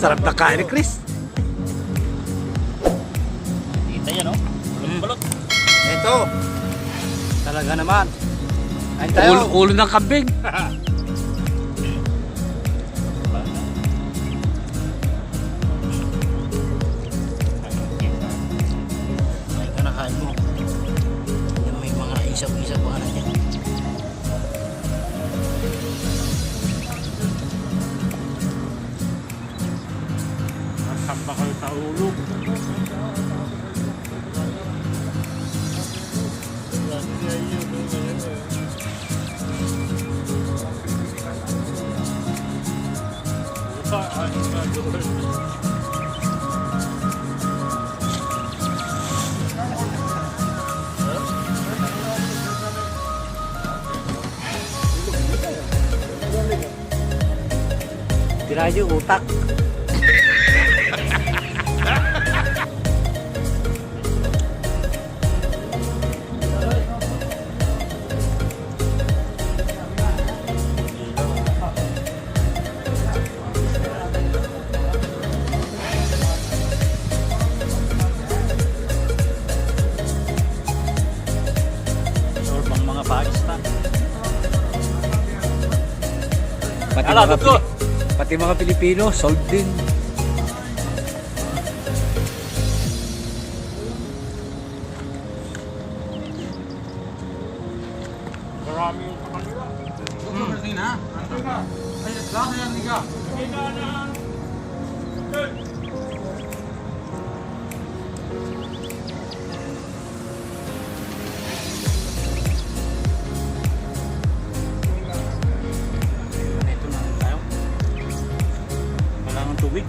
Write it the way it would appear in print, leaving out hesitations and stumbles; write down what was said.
Sarap na kain ni Chris. Kita yan, no? Balot-balot. Ito. Talaga naman. Kain tayo. Ulo ng kambing. Kain ka na kain mo. Yan may mga isaw-isaw pa na dyan. Masamba kayo sa ulo. Tira yung utak. Sorbang mga Pakistan. Pati mga Pilipino, sold din. Marami yung kanila. Ay, lahat yan, liga. Ito na tayo. Kailangan tubig.